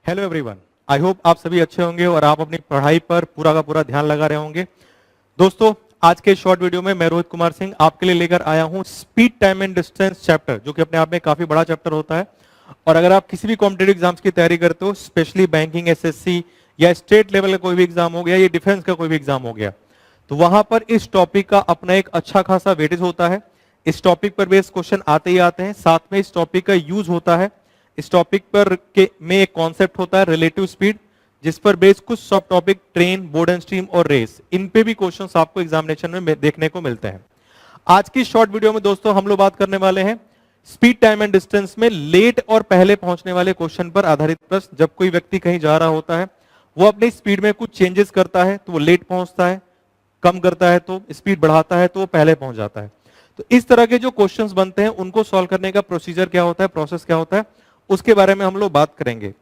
Hello everyone, I hope आप सभी अच्छे होंगे और आप अपनी पढ़ाई पर पूरा का पूरा ध्यान लगा रहे होंगे। दोस्तों, आज के शॉर्ट वीडियो में मैं रोहित कुमार सिंह आपके लिए लेकर आया हूं speed time and distance chapter, जो कि अपने आप में काफी बड़ा चैप्टर होता है। और अगर आप किसी भी कॉम्पिटेटिव एग्जाम्स की तैयारी करते हो, स्पेशली बैंकिंग, एसएससी या स्टेट लेवल का कोई भी एग्जाम हो गया, या डिफेंस का कोई भी एग्जाम हो गया, तो वहां पर इस टॉपिक का अपना एक अच्छा खासा वेटेज होता है। इस टॉपिक पर बेस्ड क्वेश्चन आते ही आते हैं, साथ में इस टॉपिक का यूज होता है। इस टॉपिक पर में एक कॉन्सेप्ट होता है रिलेटिव स्पीड, जिस पर बेस्ड कुछ सब topic train, board and stream और रेस, इन पे भी क्वेश्चंस आपको एग्जामिनेशन में देखने को मिलते हैं। आज की शॉर्ट वीडियो में दोस्तों हम लोग बात करने वाले हैं स्पीड टाइम एंड डिस्टेंस में लेट और पहले पहुंचने वाले क्वेश्चन पर आधारित प्रश्न। जब कोई व्यक्ति कहीं जा रहा होता है, वो अपनी स्पीड में कुछ चेंजेस करता है तो वो लेट पहुंचता है, कम करता है तो स्पीड बढ़ाता है तो वो पहले पहुंच जाता है। तो इस तरह के जो क्वेश्चंस बनते हैं उनको सॉल्व करने का प्रोसीजर क्या होता है, प्रोसेस क्या होता है, उसके बारे में हम लोग बात करेंगे।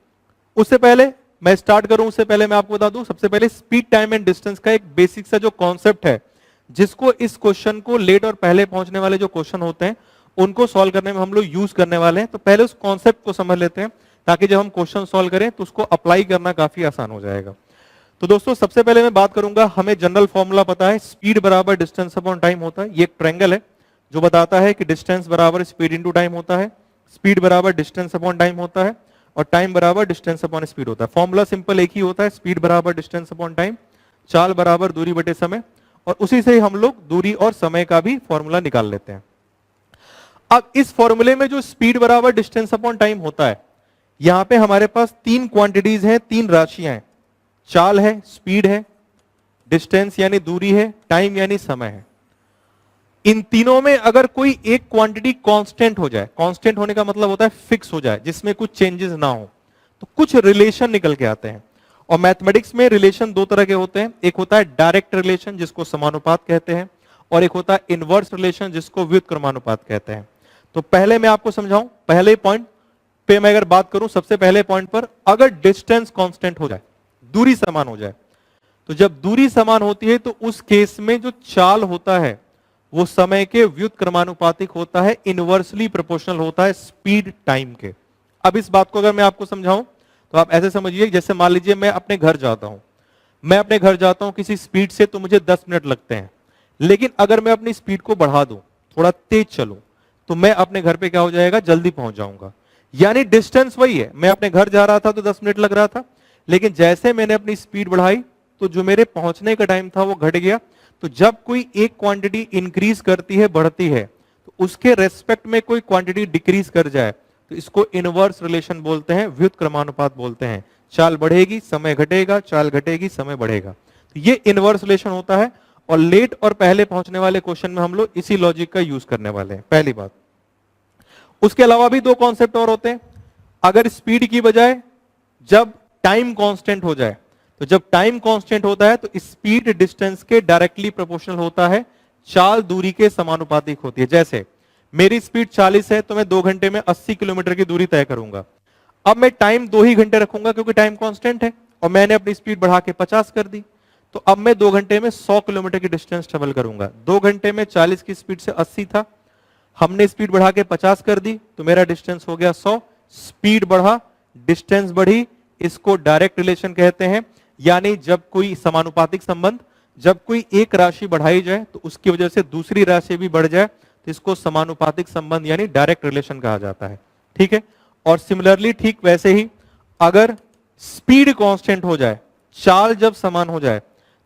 उससे पहले मैं स्टार्ट करूं, उससे पहले मैं आपको बता दूं, सबसे पहले स्पीड टाइम एंड डिस्टेंस का एक बेसिक सा जो कॉन्सेप्ट है, जिसको इस क्वेश्चन को लेट और पहले पहुंचने वाले जो क्वेश्चन होते हैं उनको सॉल्व करने में हम लोग यूज करने वाले हैं। तो पहले उस कॉन्सेप्ट को समझ लेते हैं, ताकि जब हम क्वेश्चन सॉल्व करें तो उसको अप्लाई करना काफी आसान हो जाएगा। तो दोस्तों, सबसे पहले मैं बात करूंगा, हमें जनरल फॉर्मूला पता है, स्पीड बराबर डिस्टेंस अपॉन टाइम होता है। ये एक ट्रायंगल है जो बताता है कि डिस्टेंस बराबर स्पीड इंटू टाइम होता है, स्पीड बराबर डिस्टेंस अपॉन टाइम होता है, और टाइम बराबर डिस्टेंस अपॉन स्पीड होता है। फॉर्मूला सिंपल एक ही होता है, स्पीड बराबर डिस्टेंस अपॉन टाइम, चाल बराबर दूरी बटे समय, और उसी से ही हम लोग दूरी और समय का भी फॉर्मूला निकाल लेते हैं। अब इस फॉर्मूले में जो स्पीड बराबर डिस्टेंस अपॉन टाइम होता है, यहां पे हमारे पास तीन क्वांटिटीज हैं, तीन राशियां हैं। चाल है, स्पीड है, डिस्टेंस यानी दूरी है, टाइम यानी समय है। इन तीनों में अगर कोई एक क्वांटिटी कांस्टेंट हो जाए, कांस्टेंट होने का मतलब होता है फिक्स हो जाए, जिसमें कुछ चेंजेस ना हो, तो कुछ रिलेशन निकल के आते हैं। और मैथमेटिक्स में रिलेशन दो तरह के होते हैं, एक होता है डायरेक्ट रिलेशन जिसको समानुपात कहते हैं, और एक होता है इनवर्स रिलेशन जिसको व्युत्क्रमानुपात कहते हैं। तो पहले मैं आपको समझाऊं, पहले पॉइंट पे मैं अगर बात करूं, सबसे पहले पॉइंट पर, अगर डिस्टेंस कांस्टेंट हो जाए, दूरी समान हो जाए, तो जब दूरी समान होती है तो उस केस में जो चाल होता है वो समय के व्युत्क्रमानुपातिक होता है, इनवर्सली प्रोपोर्शनल होता है स्पीड टाइम के। अब इस बात को अगर मैं आपको समझाऊं तो आप ऐसे समझिए, जैसे मान लीजिए मैं अपने घर जाता हूं, मैं अपने घर जाता हूं किसी स्पीड से, तो मुझे 10 मिनट लगते हैं। लेकिन अगर मैं अपनी स्पीड को बढ़ा दूं, थोड़ा तेज चलूं, तो मैं अपने घर पे क्या हो जाएगा, जल्दी पहुंच जाऊंगा। यानी डिस्टेंस वही है, मैं अपने घर जा रहा था तो 10 मिनट लग रहा था, लेकिन जैसे मैंने अपनी स्पीड बढ़ाई तो जो मेरे पहुंचने का टाइम था वो घट गया। तो जब कोई एक क्वांटिटी इंक्रीज करती है, बढ़ती है, तो उसके रेस्पेक्ट में कोई क्वांटिटी डिक्रीज कर जाए तो इसको इनवर्स रिलेशन बोलते हैं, व्युत्क्रमानुपात बोलते हैं। चाल बढ़ेगी, समय घटेगा, चाल घटेगी, समय बढ़ेगा। तो ये इनवर्स रिलेशन होता है, और लेट और पहले पहुंचने वाले क्वेश्चन में हम लोग इसी लॉजिक का यूज करने वाले हैं, पहली बात। उसके अलावा भी दो कॉन्सेप्ट और होते हैं। अगर स्पीड की बजाय जब टाइम कांस्टेंट हो जाए, तो जब टाइम कांस्टेंट होता है तो स्पीड डिस्टेंस के डायरेक्टली प्रोपोर्शनल होता है, चाल दूरी के समानुपातिक होती है। जैसे मेरी स्पीड 40 है तो मैं 2 घंटे में 80 किलोमीटर की दूरी तय करूंगा। अब मैं टाइम 2 ही घंटे रखूंगा क्योंकि टाइम कांस्टेंट है, और मैंने अपनी स्पीड बढ़ा के 50 कर दी, तो अब मैं 2 घंटे में 100 किलोमीटर की डिस्टेंस ट्रेवल करूंगा। 2 घंटे में 40 की स्पीड से 80 था, हमने स्पीड बढ़ा के 50 कर दी, तो मेरा डिस्टेंस हो गया 100। स्पीड बढ़ा, डिस्टेंस बढ़ी, इसको डायरेक्ट रिलेशन कहते हैं। यानी जब कोई समानुपातिक संबंध, जब कोई एक राशि बढ़ाई जाए तो उसकी वजह से दूसरी राशि भी बढ़ जाए, तो इसको समानुपातिक संबंध यानी डायरेक्ट रिलेशन कहा जाता है। ठीक है। और सिमिलरली ठीक वैसे ही अगर स्पीड कांस्टेंट हो जाए, चाल जब समान हो जाए,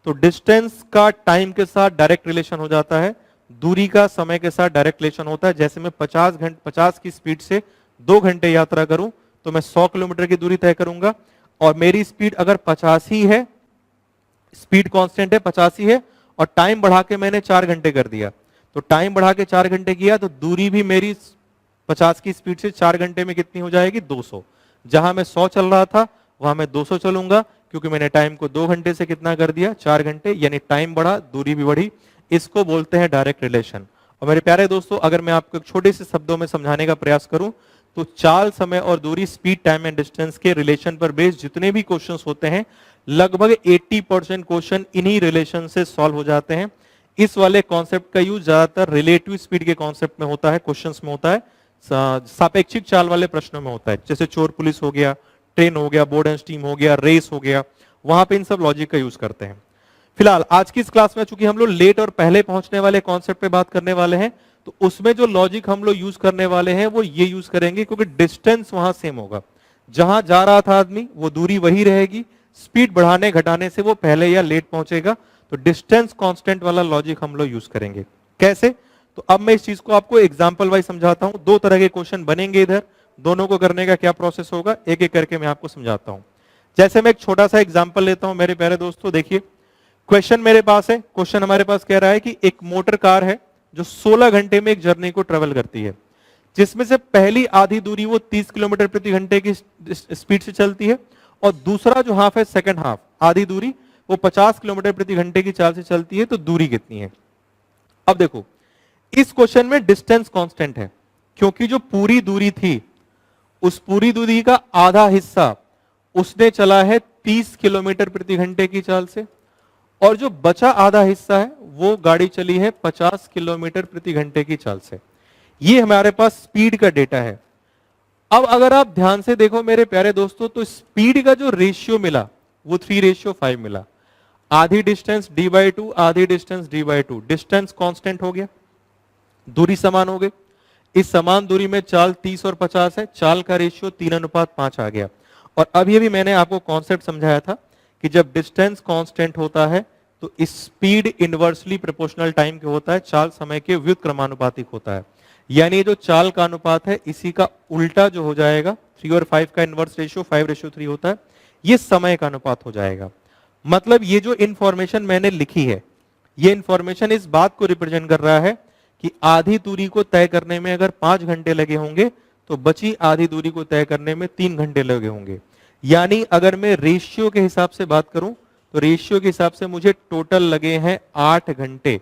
तो डिस्टेंस का टाइम के साथ डायरेक्ट रिलेशन हो जाता है, दूरी का समय के साथ डायरेक्ट रिलेशन होता है। जैसे मैं 50 की स्पीड से 2 घंटे यात्रा करूं तो मैं 100 किलोमीटर की दूरी तय करूंगा, और मेरी स्पीड अगर 50 ही है, स्पीड कांस्टेंट है 50 ही है, और टाइम बढ़ा के मैंने 4 घंटे कर दिया, तो टाइम बढ़ा के 4 घंटे किया तो दूरी भी मेरी 50 की स्पीड से 4 घंटे में कितनी हो जाएगी, 200। जहां मैं 100 चल रहा था वहां मैं 200 चलूंगा, क्योंकि मैंने टाइम को 2 घंटे से कितना कर दिया, 4 घंटे, यानी टाइम बढ़ा, दूरी भी बढ़ी। इसको बोलते हैं डायरेक्ट रिलेशन। और मेरे प्यारे दोस्तों, अगर मैं आपको एक छोटे से शब्दों में समझाने का प्रयास करूं, तो चाल, समय और दूरी, स्पीड, टाइम एंड डिस्टेंस के रिलेशन पर बेस्ड जितने भी क्वेश्चंस होते हैं, लगभग 80% क्वेश्चन इन्हीं रिलेशन से सॉल्व हो जाते हैं। इस वाले कॉन्सेप्ट का यूज ज्यादातर रिलेटिव स्पीड के कॉन्सेप्ट में होता है, क्वेश्चंस में होता है, सापेक्षिक चाल वाले प्रश्नों में होता है, जैसे चोर पुलिस हो गया, ट्रेन हो गया, बोर्ड एंड स्टीम हो गया, रेस हो गया, वहां पे इन सब लॉजिक का यूज करते हैं। फिलहाल आज की इस क्लास में चूंकि हम लोग लेट और पहले पहुंचने वाले कॉन्सेप्ट पे बात करने वाले हैं, तो उसमें जो लॉजिक हम लोग यूज करने वाले हैं वो ये यूज करेंगे, क्योंकि डिस्टेंस वहां सेम होगा, जहां जा रहा था आदमी वो दूरी वही रहेगी, स्पीड बढ़ाने घटाने से वो पहले या लेट पहुंचेगा, तो डिस्टेंस कांस्टेंट वाला लॉजिक हम लोग यूज करेंगे। कैसे? तो अब मैं इस चीज को आपको एग्जांपल वाइज समझाता हूं। दो तरह के क्वेश्चन बनेंगे इधर, दोनों को करने का क्या प्रोसेस होगा एक एक करके मैं आपको समझाता हूं। जैसे मैं एक छोटा सा एग्जांपल लेता हूं मेरे प्यारे दोस्तों, देखिए क्वेश्चन मेरे पास है। क्वेश्चन हमारे पास कह रहा है कि एक मोटर कार है जो 16 घंटे में एक जर्नी को ट्रेवल करती है, जिसमें से पहली आधी दूरी वो 30 किलोमीटर प्रति घंटे की स्पीड से चलती है, और दूसरा जो हाफ है, सेकंड हाफ, आधी दूरी, वो 50 किलोमीटर प्रति घंटे की चाल से चलती है। तो दूरी कितनी है? अब देखो, इस क्वेश्चन में डिस्टेंस कांस्टेंट है, क्योंकि जो पूरी दूरी थी उस पूरी दूरी का आधा हिस्सा उसने चला है 30 किलोमीटर प्रति घंटे की चाल से, और जो बचा आधा हिस्सा है वो गाड़ी चली है 50 किलोमीटर प्रति घंटे की चाल से। ये हमारे पास स्पीड का डेटा है। अब अगर आप ध्यान से देखो मेरे प्यारे दोस्तों, तो स्पीड का जो रेशियो मिला वो 3:5 मिला। आधी डिस्टेंस d/2, आधी डिस्टेंस d/2, डिस्टेंस कांस्टेंट हो गया, दूरी समान हो गई। इस समान दूरी में चाल 30 और 50 है, चाल का रेशियो 3:5 आ गया। और अभी अभी मैंने आपको कॉन्सेप्ट समझाया था कि जब डिस्टेंस कांस्टेंट होता है तो स्पीड इनवर्सली प्रोपोर्शनल टाइम के होता है, चाल समय के व्युत्क्रमानुपातिक होता है। यानी जो चाल का अनुपात है इसी का उल्टा जो हो जाएगा, 3 और 5 का इनवर्स रेशियो 5:3 होता है, ये समय का अनुपात हो जाएगा। मतलब ये जो इंफॉर्मेशन मैंने लिखी है, ये इंफॉर्मेशन इस बात को रिप्रेजेंट कर रहा है कि आधी दूरी को तय करने में अगर 5 घंटे लगे होंगे तो बची आधी दूरी को तय करने में 3 घंटे लगे होंगे। यानी अगर मैं रेशियो के हिसाब से बात करूं तो रेशियो के हिसाब से मुझे टोटल लगे हैं 8 घंटे,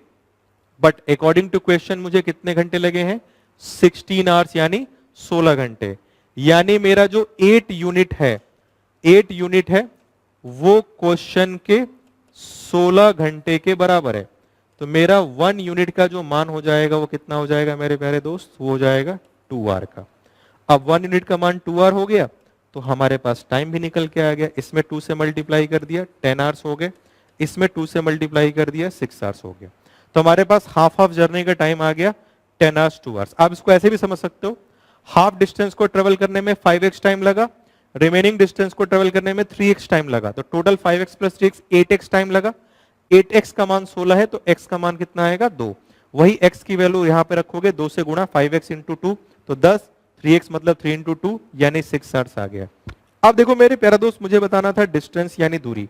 बट अकॉर्डिंग टू क्वेश्चन मुझे कितने घंटे लगे हैं? 16 आवर्स, यानी 16 घंटे। यानी मेरा जो 8 यूनिट है वो क्वेश्चन के 16 घंटे के बराबर है। तो मेरा 1 यूनिट का जो मान हो जाएगा वो कितना हो जाएगा मेरे प्यारे दोस्त? वो हो जाएगा 2 आवर का। अब 1 यूनिट का मान 2 आवर हो गया तो हमारे पास टाइम भी निकल के आ गया। इसमें 2 से मल्टीप्लाई कर दिया 10 आवर्स हो गए, इसमें 2 से मल्टीप्लाई कर दिया 6 आवर्स हो गया। तो हमारे पास हाफ हाफ जर्नी का टाइम आ गया 10 आवर्स 2 आवर्स। आप इसको ऐसे भी समझ सकते हो, हाफ डिस्टेंस को ट्रेवल करने में 5x टाइम लगा, रिमेनिंग डिस्टेंस को ट्रेवल करने में 3x टाइम लगा, तो total 5x plus 3x 8x time लगा। 8x का मान 16 है तो x का मान कितना आएगा? 2। वही x की वैल्यू यहां पे रखोगे, 2 से गुणा, 5x इंटू 2 तो 10, 3x मतलब 3 इंटू 2 यानी 6 आवर्स आ गया। अब देखो मेरे प्यारा दोस्त, मुझे बताना था डिस्टेंस यानी दूरी।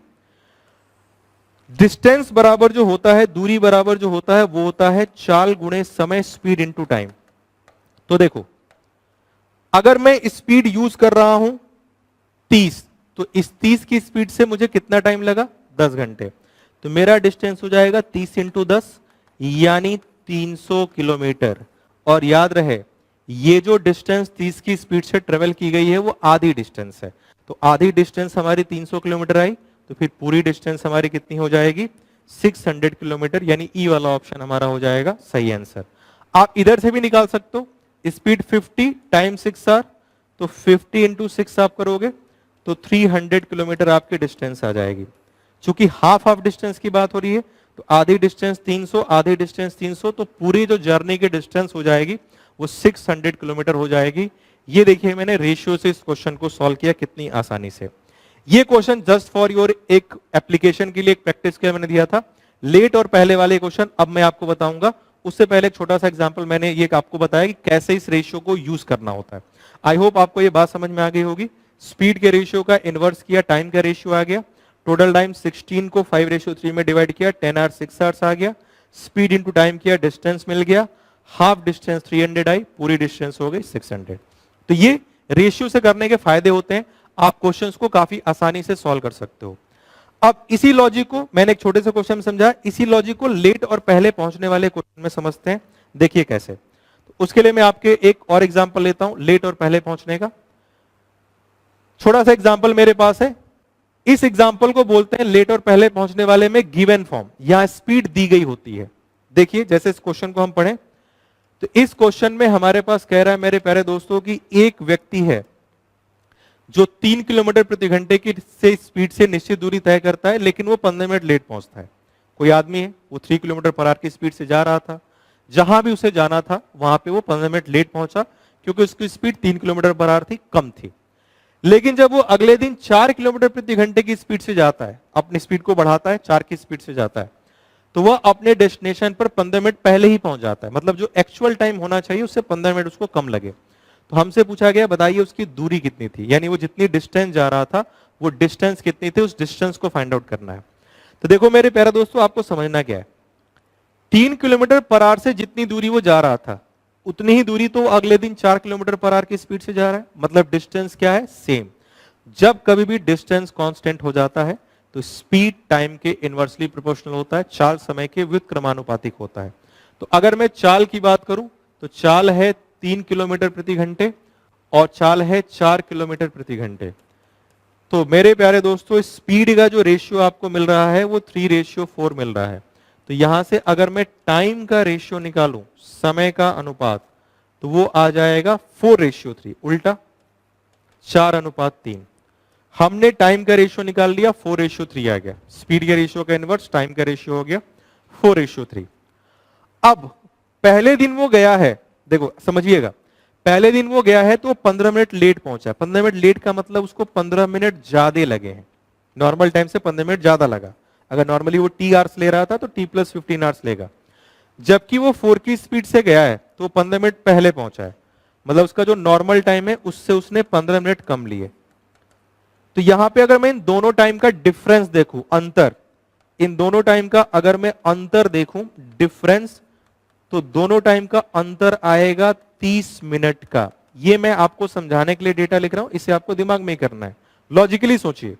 डिस्टेंस बराबर जो होता है, दूरी बराबर जो होता है, वो होता है चाल गुणे समय, स्पीड इंटू टाइम। तो देखो, अगर मैं स्पीड यूज कर रहा हूं 30, तो इस 30 की स्पीड से मुझे कितना टाइम लगा? 10 घंटे। तो मेरा डिस्टेंस हो जाएगा 30 इंटू 10 यानी 300 किलोमीटर। और याद रहे, ये जो डिस्टेंस 30 की स्पीड से ट्रेवल की गई है वो आधी डिस्टेंस है, तो आधी डिस्टेंस हमारी 300 किलोमीटर आई, तो फिर पूरी डिस्टेंस हमारी कितनी हो जाएगी? 600 किलोमीटर, यानी ई वाला ऑप्शन हमारा हो जाएगा सही आंसर। आप इधर से भी निकाल सकते हो, स्पीड 50 टाइम 6 आवर, तो 50 इंटू 6 आप करोगे तो 300 किलोमीटर आपकी डिस्टेंस आ जाएगी। चूंकि हाफ हाफ डिस्टेंस की बात हो रही है तो आधी डिस्टेंस 300, आधी डिस्टेंस 300, तो पूरी जो जर्नी की डिस्टेंस हो जाएगी वो 600 किलोमीटर हो जाएगी। ये देखिए मैंने रेशियो से इस क्वेश्चन को सॉल्व किया कितनी आसानी से। ये क्वेश्चन जस्ट फॉर योर एक एप्लीकेशन के लिए, एक प्रैक्टिस के लिए मैंने दिया था, लेट और पहले वाले क्वेश्चन अब मैं आपको बताऊंगा। उससे पहले एक छोटा सा एग्जांपल मैंने ये आपको बताया कि कैसे इस रेशियो को यूज करना होता है। आई होप आपको ये बात समझ में आ गई होगी। स्पीड के रेशियो का इनवर्स किया, टाइम का रेशियो आ गया, टोटल टाइम 16 को 5:3 में डिवाइड किया, 10 आवर्स 6 आवर्स आ गया, स्पीड इंटू टाइम किया, डिस्टेंस मिल गया, हाफ डिस्टेंस 300 आई, पूरी डिस्टेंस हो गई 600। तो ये रेशियो से करने के फायदे होते हैं, आप क्वेश्चंस को काफी आसानी से सॉल्व कर सकते हो। अब इसी लॉजिक को मैंने एक छोटे से क्वेश्चन में समझा, इसी लॉजिक को लेट और पहले पहुंचने वाले क्वेश्चन में समझते हैं। देखिए कैसे। तो उसके लिए मैं आपके एक और एग्जांपल लेता हूं लेट और पहले पहुंचने का। छोटा सा एग्जांपल मेरे पास है, इस एग्जांपल को बोलते हैं लेट और पहले पहुंचने वाले में गिवन फॉर्म, यहां स्पीड दी गई होती है। देखिए जैसे इस क्वेश्चन को हम पढ़ें तो इस क्वेश्चन में हमारे पास कह रहा है मेरे प्यारे दोस्तों कि एक व्यक्ति है जो 3 किलोमीटर प्रति घंटे की से स्पीड से निश्चित दूरी तय करता है, लेकिन वो 15 मिनट लेट पहुंचता है। कोई आदमी है, वो 3 किलोमीटर पर आवर की स्पीड से जा रहा था, जहां भी उसे जाना था वहां पे वो 15 मिनट लेट पहुंचा, क्योंकि उसकी स्पीड 3 किलोमीटर पर आवर थी, कम थी। लेकिन जब वो अगले दिन 4 किलोमीटर प्रति घंटे की स्पीड से जाता है, अपनी स्पीड को बढ़ाता है, 4 की स्पीड से जाता है, तो वह अपने डेस्टिनेशन पर 15 मिनट पहले ही पहुंच जाता है। मतलब जो एक्चुअल टाइम होना चाहिए उससे 15 मिनट उसको कम लगे। तो हमसे पूछा गया, बताइए उसकी दूरी कितनी थी, यानी वो जितनी डिस्टेंस जा रहा था वो डिस्टेंस कितनी थी, उस डिस्टेंस को फाइंड आउट करना है। तो देखो मेरे प्यारे दोस्तों, आपको समझना क्या है, 3 किलोमीटर पर आवर से जितनी दूरी वो जा रहा था उतनी ही दूरी तो अगले दिन 4 किलोमीटर पर आवर की स्पीड से जा रहा है। मतलब डिस्टेंस क्या है, सेम। जब कभी भी डिस्टेंस कांस्टेंट हो जाता है तो स्पीड टाइम के इनवर्सली प्रोपोर्शनल होता है, चाल समय के व्युत्क्रमानुपातिक होता है। तो अगर मैं चाल की बात करूं तो चाल है 3 किलोमीटर प्रति घंटे और चाल है 4 किलोमीटर प्रति घंटे। तो मेरे प्यारे दोस्तों, स्पीड का जो रेशियो आपको मिल रहा है वो 3:4 मिल रहा है। तो यहां से अगर मैं टाइम का रेशियो निकालूं, समय का अनुपात, तो वो आ जाएगा 4:3, उल्टा 4:3। हमने टाइम का रेशियो निकाल लिया, 4:3 आ गया। स्पीड के रेशियो का इनवर्स टाइम का रेशियो हो गया 4:3। अब पहले दिन वो गया है, देखो समझिएगा, पहले दिन वो गया है तो 15 मिनट लेट पहुंचा। 15 मिनट लेट का मतलब उसको 15 मिनट ज्यादा लगे हैं, नॉर्मल टाइम से 15 मिनट ज्यादा लगा। अगर नॉर्मली वो टी आवर्स ले रहा था तो टी प्लस 15 आवर्स लेगा। जबकि वो 4 की स्पीड से गया है तो 15 मिनट पहले पहुंचा है, मतलब उसका जो नॉर्मल टाइम है उससे उसने 15 मिनट कम लिए। तो यहां पे अगर मैं इन दोनों टाइम का डिफरेंस देखूं, अंतर, इन दोनों टाइम का अगर मैं अंतर देखूं, डिफरेंस, तो दोनों टाइम का अंतर आएगा 30 मिनट का। ये मैं आपको समझाने के लिए डेटा लिख रहा हूं, इसे आपको दिमाग में ही करना है। लॉजिकली सोचिए,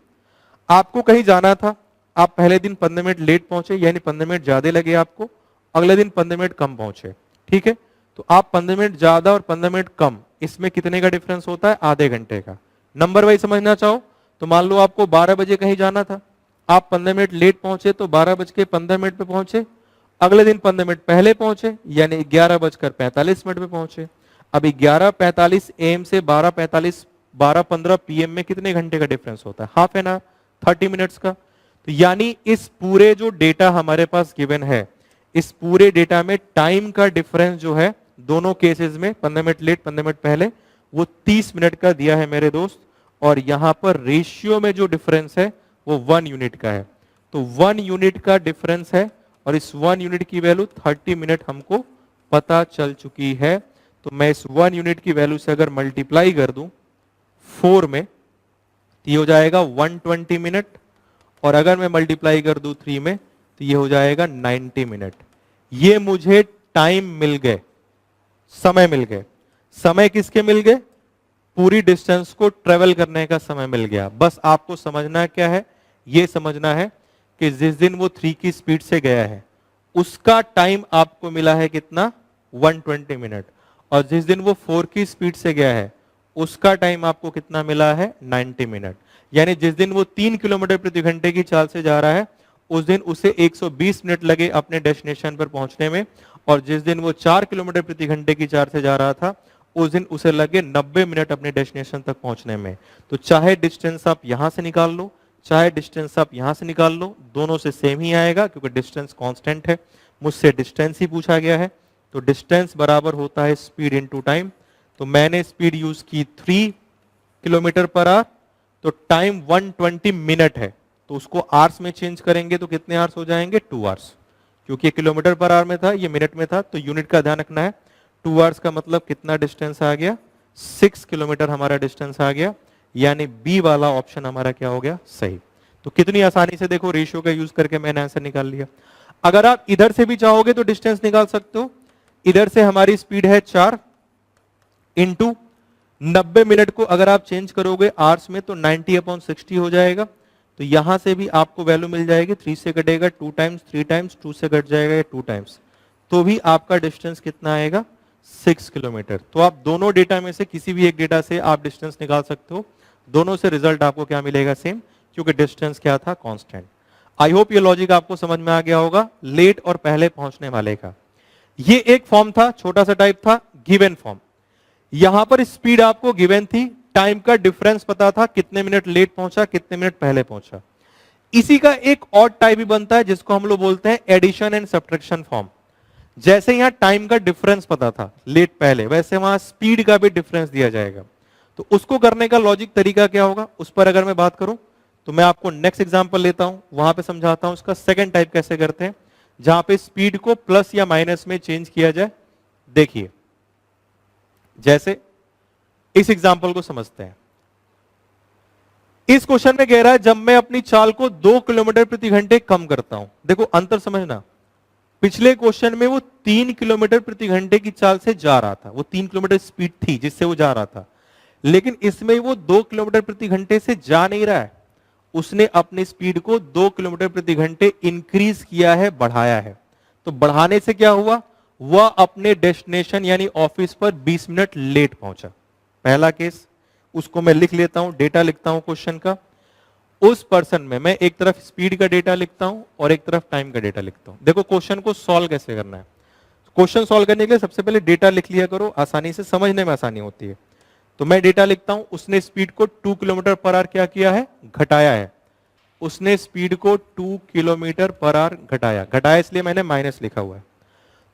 आपको कहीं जाना था, आप पहले दिन 15 मिनट लेट पहुंचे, यानी 15 मिनट ज्यादा लगे आपको, अगले दिन 15 मिनट कम पहुंचे, ठीक है। तो आप 15 मिनट ज्यादा और 15 मिनट कम, इसमें कितने का डिफरेंस होता है, आधे घंटे का। नंबर वाइज समझना चाहो तो मान लो आपको 12 बजे कहीं जाना था, आप 15 मिनट लेट पहुंचे तो 12:15 पे पहुंचे, अगले दिन 15 मिनट पहले पहुंचे यानी 11:45 पे पहुंचे। अब 11:45 AM से 12:15 PM में कितने घंटे का डिफरेंस होता है, हाफ एन आवर, 30 मिनट्स का। तो यानी इस पूरे जो डेटा हमारे पास गिवन है, इस पूरे डेटा में टाइम का डिफरेंस जो है दोनों केसेस में, 15 मिनट लेट 15 मिनट पहले, वो 30 मिनट का दिया है मेरे दोस्त। और यहां पर रेशियो में जो डिफरेंस है वो 1 यूनिट का है। तो 1 यूनिट का डिफरेंस है और इस 1 यूनिट की वैल्यू 30 मिनट हमको पता चल चुकी है। तो मैं इस 1 यूनिट की वैल्यू से अगर मल्टीप्लाई कर दूं 4 में तो ये हो जाएगा 120 मिनट, और अगर मैं मल्टीप्लाई कर दूं 3 में तो ये हो जाएगा 90 मिनट। ये मुझे टाइम मिल गए, समय मिल गए। समय किसके मिल गए, पूरी डिस्टेंस को ट्रेवल करने का समय मिल गया। बस आपको समझना क्या है, ये समझना है कि जिस दिन वो 3 की स्पीड से गया है उसका टाइम आपको मिला है कितना, 120 मिनट, और जिस दिन वो 4 की स्पीड से गया है उसका टाइम आपको कितना मिला है, 90 मिनट। यानी जिस दिन वो 3 किलोमीटर प्रति घंटे की चाल से जा रहा है उस दिन उसे 120 मिनट लगे अपने डेस्टिनेशन पर पहुंचने में, और जिस दिन वो 4 किलोमीटर प्रति घंटे की चाल से जा रहा था उस दिन उसे लगे 90 मिनट अपने डेस्टिनेशन तक पहुंचने में। तो चाहे डिस्टेंस आप यहां से निकाल लो, चाहे डिस्टेंस आप यहां से निकाल लो, दोनों से सेम ही आएगा क्योंकि डिस्टेंस कांस्टेंट है। मुझसे डिस्टेंस ही पूछा गया है, तो डिस्टेंस बराबर होता है स्पीड इनटू टाइम। तो मैंने स्पीड यूज की 3 किलोमीटर पर आवर, तो टाइम 120 मिनट है, तो उसको आवर्स में चेंज करेंगे तो कितने आवर्स हो जाएंगे, 2 आवर्स। क्योंकि ये किलोमीटर पर आवर में था, ये मिनट में था, तो यूनिट का ध्यान रखना है। 2 आवर्स का मतलब कितना डिस्टेंस आ गया, 6 किलोमीटर हमारा डिस्टेंस आ गया। यानी बी वाला ऑप्शन हमारा क्या हो गया, सही। तो कितनी आसानी से देखो रेशियो का यूज करके मैंने आंसर निकाल लिया। अगर आप इधर से भी चाहोगे तो डिस्टेंस निकाल सकते हो। इधर से हमारी स्पीड है 4 इंटू 90 मिनट को अगर आप चेंज करोगे आवर्स में तो 90/60 हो जाएगा। तो यहां से भी आपको वैल्यू मिल जाएगी, 3 से कटेगा 2 टाइम्स, 3 टाइम्स, 2 से कट जाएगा 2 टाइम्स, तो भी आपका डिस्टेंस कितना आएगा, 6 किलोमीटर। तो आप दोनों डेटा में से किसी भी एक डेटा से आप डिस्टेंस निकाल सकते हो, दोनों से रिजल्ट आपको क्या मिलेगा, सेम, क्योंकि डिस्टेंस क्या था, कांस्टेंट। आई होप ये लॉजिक आपको समझ में आ गया होगा लेट और पहले पहुंचने वाले का। ये एक फॉर्म था, छोटा सा टाइप था, गिवन फॉर्म। यहां पर स्पीड आपको गिवन थी टाइम का डिफरेंस पता था, कितने मिनट लेट पहुंचा, कितने मिनट पहले पहुंचा। इसी का एक और टाइप भी बनता है जिसको हम लोग बोलते हैं एडिशन एंड सब्ट्रैक्शन फॉर्म। जैसे यहां टाइम का डिफरेंस पता था लेट पहले, वैसे वहां स्पीड का भी डिफरेंस दिया जाएगा। तो उसको करने का लॉजिक तरीका क्या होगा, उस पर अगर मैं बात करूं तो मैं आपको नेक्स्ट एग्जांपल लेता हूं, वहां पे समझाता हूं उसका सेकंड टाइप कैसे करते हैं, जहां पे स्पीड को प्लस या माइनस में चेंज किया जाए। देखिए, जैसे इस एग्जांपल को समझते हैं। इस क्वेश्चन में कह रहा है जब मैं अपनी चाल को 2 किलोमीटर प्रति घंटे कम करता हूं। देखो अंतर समझना, पिछले क्वेश्चन में वो 3 किलोमीटर प्रति घंटे की चाल से जा रहा था, वो 3 किलोमीटर स्पीड थी जिससे वो जा रहा था, लेकिन इसमें वो 2 किलोमीटर प्रति घंटे से जा नहीं रहा है, उसने अपनी स्पीड को 2 किलोमीटर प्रति घंटे इंक्रीज किया है, बढ़ाया है। तो बढ़ाने से क्या हुआ, वह अपने डेस्टिनेशन यानी ऑफिस पर 20 मिनट लेट पहुंचा। पहला केस, उसको मैं लिख लेता हूं, डेटा लिखता हूं क्वेश्चन का। उस पर्सन में मैं एक तरफ स्पीड का डेटा लिखता हूं और एक तरफ टाइम का डेटा लिखता हूं। देखो क्वेश्चन को सॉल्व कैसे करना है, क्वेश्चन सॉल्व करने के लिए सबसे पहले डेटा लिख लिया करो, आसानी से समझने में आसानी होती है। तो मैं डेटा लिखता हूं, उसने स्पीड को 2 किलोमीटर पर आवर क्या किया है, घटाया है। उसने स्पीड को 2 किलोमीटर पर आवर घटाया, घटाया इसलिए मैंने माइनस लिखा हुआ है।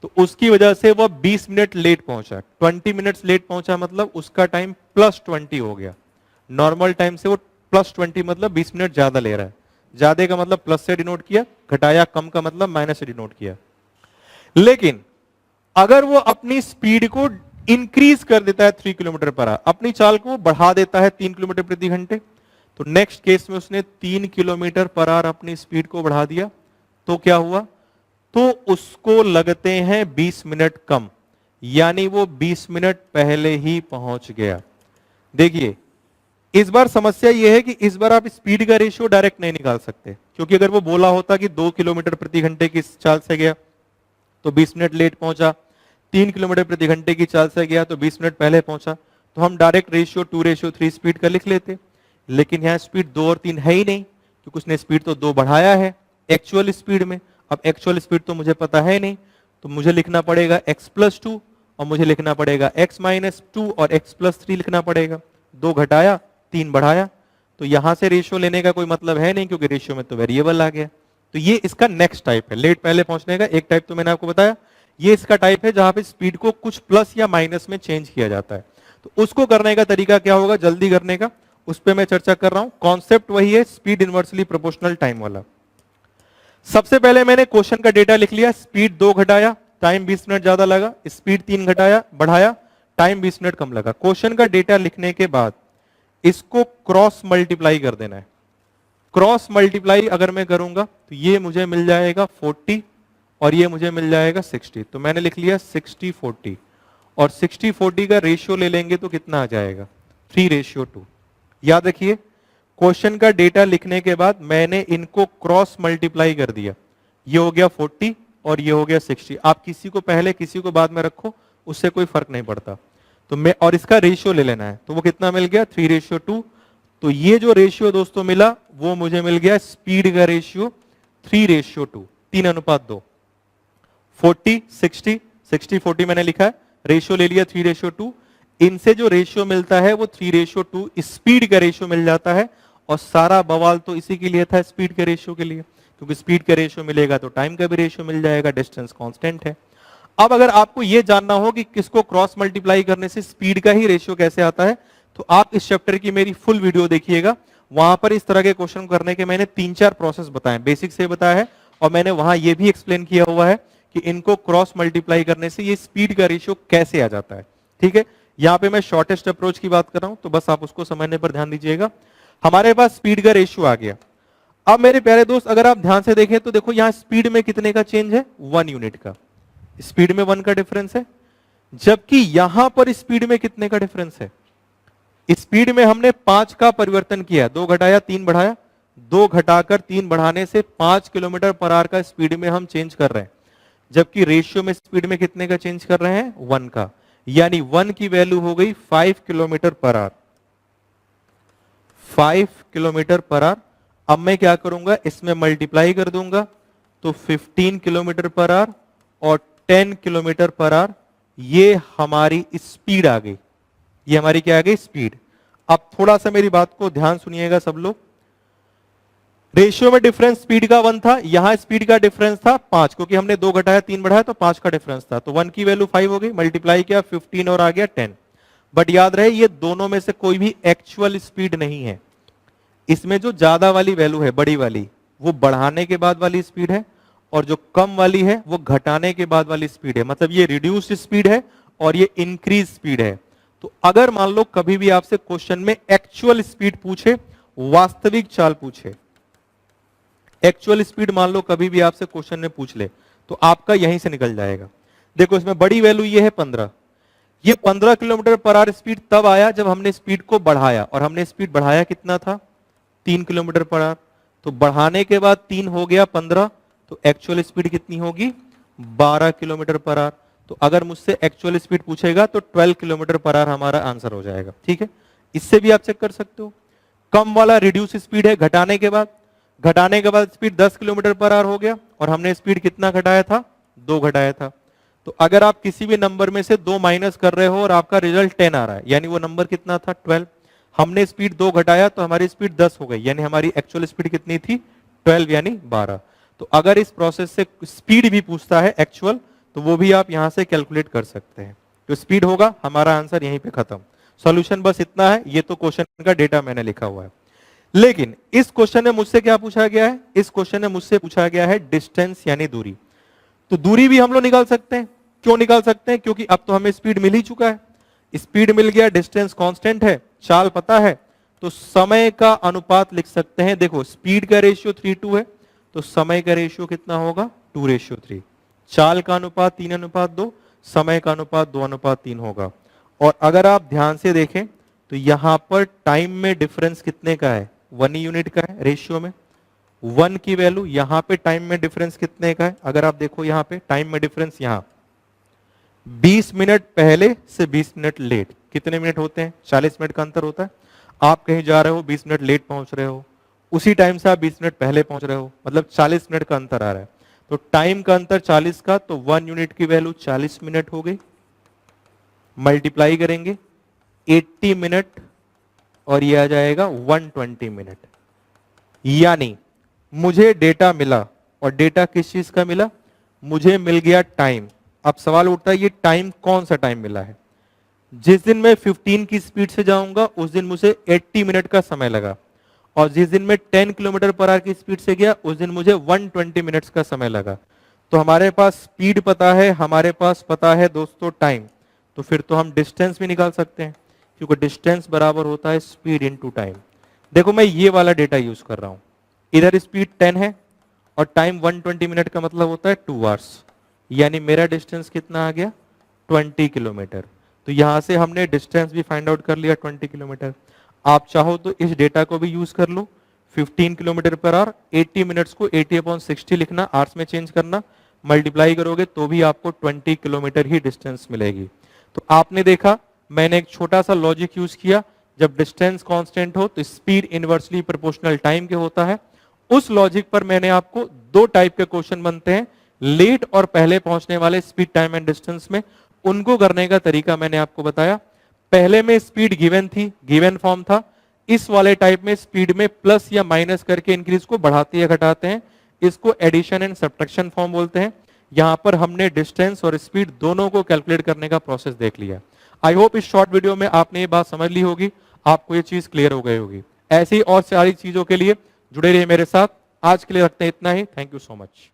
तो उसकी वजह से वह 20 मिनट लेट पहुंचा, 20 मिनट्स लेट पहुंचा, मतलब उसका टाइम +20 हो गया। नॉर्मल टाइम से वो +20 मतलब 20 मिनट ज्यादा ले रहा है। ज्यादा का मतलब प्लस से डिनोट किया, घटाया कम का मतलब माइनस से डिनोट किया। लेकिन अगर वो अपनी स्पीड को इंक्रीज कर देता है 3 किलोमीटर पर आवर, अपनी चाल को बढ़ा देता है 3 किलोमीटर प्रति घंटे, तो नेक्स्ट केस में उसने 3 किलोमीटर पर आवर अपनी स्पीड को बढ़ा दिया, तो क्या हुआ, तो उसको लगते हैं 20 मिनट कम, यानी वो 20 मिनट पहले ही पहुंच गया। देखिए इस बार समस्या यह है कि इस बार आप स्पीड का रेशियो डायरेक्ट नहीं निकाल सकते, क्योंकि अगर वो बोला होता कि 2 किलोमीटर प्रति घंटे की चाल से गया तो 20 मिनट लेट पहुंचा, 3 किलोमीटर प्रति घंटे की चाल से गया तो 20 मिनट पहले पहुंचा, तो हम डायरेक्ट रेशियो 2:3 स्पीड का लिख लेते। लेकिन यहां स्पीड 2 और 3 है ही नहीं, क्योंकि उसने स्पीड तो 2 बढ़ाया है एक्चुअल स्पीड में। अब एक्चुअल स्पीड तो मुझे पता है नहीं, तो मुझे लिखना पड़ेगा x+2 और मुझे लिखना पड़ेगा x-2 और x+3 लिखना पड़ेगा। 2 घटाया 3 बढ़ाया, तो यहां से रेशियो लेने का कोई मतलब है नहीं, क्योंकि रेशियो में तो वेरिएबल आ गया। तो ये इसका नेक्स्ट टाइप है, लेट पहले पहुंचने का। एक टाइप तो मैंने आपको बताया, ये इसका टाइप है जहां पे स्पीड को कुछ प्लस या माइनस में चेंज किया जाता है। तो उसको करने का तरीका क्या होगा, जल्दी करने का, उस पर मैं चर्चा कर रहा हूं। कॉन्सेप्ट वही है, स्पीड इनवर्सली प्रोपोर्शनल टाइम वाला। सबसे पहले मैंने क्वेश्चन का डेटा लिख लिया, स्पीड 2 घटाया, टाइम 20 मिनट ज्यादा लगा, स्पीड 3 घटाया बढ़ाया, टाइम 20 मिनट कम लगा। क्वेश्चन का डेटा लिखने के बाद इसको क्रॉस मल्टीप्लाई कर देना है। क्रॉस मल्टीप्लाई अगर मैं करूंगा तो ये मुझे मिल जाएगा 40 और ये मुझे मिल जाएगा 60। तो मैंने लिख लिया 60-40, और 60-40 का रेशियो ले लेंगे तो कितना आ जाएगा, 3:2। याद रखिए, क्वेश्चन का डेटा लिखने के बाद मैंने इनको क्रॉस मल्टीप्लाई कर दिया, ये हो गया 40 और ये हो गया 60। आप किसी को पहले किसी को बाद में रखो, उससे कोई फर्क नहीं पड़ता। तो मैं, और इसका रेशियो ले लेना है, तो वो कितना मिल गया, 3:2। तो ये जो रेशियो दोस्तों मिला वो मुझे मिल गया स्पीड का रेशियो 3:2, 3:2। 40 60 60 40 मैंने लिखा है, रेशियो ले लिया 3:2। इनसे जो रेशियो मिलता है वो 3:2 स्पीड का रेशियो मिल जाता है। और सारा बवाल तो इसी के लिए था, स्पीड के रेशियो के लिए, क्योंकि स्पीड का रेशियो मिलेगा तो टाइम का भी रेशियो मिल जाएगा, डिस्टेंस कांस्टेंट है। अब अगर आपको यह जानना हो कि किसको क्रॉस मल्टीप्लाई करने से स्पीड का ही रेशियो कैसे आता है, तो आप इस चैप्टर की मेरी फुल वीडियो देखिएगा। वहां पर इस तरह के क्वेश्चन करने के मैंने 3-4 प्रोसेस बताए, बेसिक से बताया है, और मैंने वहां यह भी एक्सप्लेन किया हुआ है कि इनको क्रॉस मल्टीप्लाई करने से ये स्पीड का रेशियो कैसे आ जाता है। ठीक है, यहां पे मैं शॉर्टेस्ट अप्रोच की बात कर रहा हूं, तो बस आप उसको समझने पर ध्यान दीजिएगा। हमारे पास स्पीड का रेशियो आ गया। अब मेरे प्यारे दोस्त, अगर आप ध्यान से देखें तो देखो यहां स्पीड में कितने का चेंज है, 1 यूनिट का। स्पीड में 1 का डिफरेंस है, जबकि यहां पर स्पीड में कितने का डिफरेंस है, स्पीड में हमने 5 का परिवर्तन किया, 2 घटाया 3 बढ़ाया, 2 घटाकर 3 बढ़ाने से 5 किलोमीटर पर आवर का स्पीड में हम चेंज कर रहे हैं, जबकि रेशियो में स्पीड में कितने का चेंज कर रहे हैं, 1 का। यानी 1 की वैल्यू हो गई 5 kilometre per hour, 5 kilometre per hour. अब मैं क्या करूंगा, इसमें मल्टीप्लाई कर दूंगा, तो 15 किलोमीटर पर आवर और 10 किलोमीटर पर आवर, ये हमारी स्पीड आ गई। ये हमारी क्या आ गई, स्पीड। अब थोड़ा सा मेरी बात को ध्यान सुनिएगा सब लोग। रेशियो में डिफरेंस स्पीड का 1 था, यहां स्पीड का डिफरेंस था 5, क्योंकि हमने 2 घटाया 3 बढ़ाया तो 5 का डिफरेंस था, तो 1 की वैल्यू 5 हो गई, मल्टीप्लाई किया 15 और आ गया 10। बट याद रहे ये दोनों में से कोई भी एक्चुअल स्पीड नहीं है। इसमें जो ज्यादा वाली वैल्यू है, बड़ी वाली, वो बढ़ाने के बाद वाली स्पीड है, और जो कम वाली है वो घटाने के बाद वाली स्पीड है। मतलब ये रिड्यूस्ड स्पीड है और ये इंक्रीज स्पीड है। तो अगर मान लो कभी भी आपसे क्वेश्चन में एक्चुअल स्पीड पूछे, वास्तविक चाल पूछे, एक्चुअल स्पीड मान लो कभी भी आपसे क्वेश्चन में पूछ ले, तो आपका यहीं से निकल जाएगा। देखो इसमें बड़ी वैल्यू ये है 15। ये 15 किलोमीटर पर आवर स्पीड तब आया जब हमने स्पीड को बढ़ाया, और हमने स्पीड बढ़ाया कितना था, 3 किलोमीटर पर आवर। तो बढ़ाने के बाद 3 हो गया 15, तो एक्चुअल स्पीड कितनी होगी, 12 किलोमीटर पर आवर। तो अगर मुझसे एक्चुअल स्पीड पूछेगा तो 12 किलोमीटर पर आवर हमारा आंसर हो जाएगा। ठीक है, इससे भी आप चेक कर सकते हो। कम वाला रिड्यूस स्पीड है, घटाने के बाद स्पीड 10 किलोमीटर पर आवर हो गया, और हमने स्पीड कितना घटाया था, 2 घटाया था। तो अगर आप किसी भी नंबर में से 2 माइनस कर रहे हो और आपका रिजल्ट 10 आ रहा है, यानी वो नंबर कितना था, 12। हमने स्पीड 2 घटाया तो हमारी स्पीड 10 हो गई, यानी हमारी एक्चुअल स्पीड कितनी थी, 12 यानी 12। तो अगर इस प्रोसेस से स्पीड भी पूछता है एक्चुअल, तो वो भी आप यहां से कैलकुलेट कर सकते हैं। तो स्पीड होगा, हमारा आंसर यहीं पे खत्म। सॉल्यूशन बस इतना है, ये तो क्वेश्चन का डेटा मैंने लिखा हुआ है। लेकिन इस क्वेश्चन में मुझसे क्या पूछा गया है, इस क्वेश्चन में मुझसे पूछा गया है डिस्टेंस यानी दूरी। तो दूरी भी हम लोग निकाल सकते हैं। क्यों निकाल सकते हैं, क्योंकि अब तो हमें स्पीड मिल ही चुका है, स्पीड मिल गया, डिस्टेंस कांस्टेंट है, चाल पता है, तो समय का अनुपात लिख सकते हैं। देखो स्पीड का रेशियो 3:2 है, तो समय का रेशियो कितना होगा, 2:3। चाल का अनुपात 3:2, समय का अनुपात 2:3 होगा। और अगर आप ध्यान से देखें तो यहां पर टाइम में डिफरेंस कितने का है, 1 यूनिट का है रेशियो में। 1 की वैल्यू, यहां पे टाइम में डिफरेंस कितने का है, अगर आप देखो यहां पे टाइम में डिफरेंस, यहां 20 मिनट पहले से 20 मिनट लेट, कितने मिनट होते हैं, 40 मिनट का अंतर होता है। आप कहीं जा रहे हो, 20 मिनट लेट पहुंच रहे हो, उसी टाइम से आप 20 मिनट पहले पहुंच रहे हो, मतलब 40 मिनट का अंतर आ रहा है। तो टाइम का अंतर 40 का, तो 1 यूनिट की वैल्यू 40 मिनट हो गई। मल्टीप्लाई करेंगे 80 मिनट, और ये आ जाएगा 120 मिनट। यानी मुझे डेटा मिला, और डेटा किस चीज का मिला, मुझे मिल गया टाइम। अब सवाल उठता है ये टाइम कौन सा टाइम मिला है। जिस दिन मैं 15 की स्पीड से जाऊंगा उस दिन मुझे 80 मिनट का समय लगा, और जिस दिन मैं 10 किलोमीटर पर आवर की स्पीड से गया उस दिन मुझे 120 मिनट्स का समय लगा। तो हमारे पास स्पीड पता है, हमारे पास पता है दोस्तों टाइम, तो फिर तो हम डिस्टेंस भी निकाल सकते हैं, क्योंकि डिस्टेंस बराबर होता है स्पीड इनटू टाइम। देखो मैं ये वाला डेटा यूज कर रहा हूं, इधर स्पीड 10 है और टाइम 120 मिनट का मतलब होता है 2 आवर्स, यानी मेरा डिस्टेंस कितना आ गया, 20 किलोमीटर। तो यहां से हमने डिस्टेंस भी फाइंड आउट कर लिया 20 किलोमीटर। आप चाहो तो इस डेटा को भी यूज कर लो, 15 किलोमीटर पर आवर, 80 मिनट्स को 80/60 लिखना, आवर्स में चेंज करना, मल्टीप्लाई करोगे तो भी आपको 20 किलोमीटर ही डिस्टेंस मिलेगी। तो आपने देखा मैंने एक छोटा सा लॉजिक यूज किया, जब डिस्टेंस कांस्टेंट हो तो स्पीड इनवर्सली प्रोपोर्शनल टाइम के होता है। उस लॉजिक पर मैंने आपको 2 टाइप के क्वेश्चन बनते हैं, लेट और पहले पहुंचने वाले स्पीड टाइम एंड डिस्टेंस में, उनको करने का तरीका मैंने आपको बताया। पहले में स्पीड गिवन थी, गिवन फॉर्म था। इस वाले टाइप में स्पीड में प्लस या माइनस करके इंक्रीज को बढ़ाते या घटाते हैं, इसको एडिशन एंड सब्ट्रैक्शन फॉर्म बोलते हैं। यहां पर हमने डिस्टेंस और स्पीड दोनों को कैलकुलेट करने का प्रोसेस देख लिया। आई होप इस शॉर्ट वीडियो में आपने ये बात समझ ली होगी, आपको ये चीज क्लियर हो गई होगी। ऐसी और सारी चीजों के लिए जुड़े रहिए मेरे साथ। आज के लिए रखते हैं इतना ही। Thank you so much.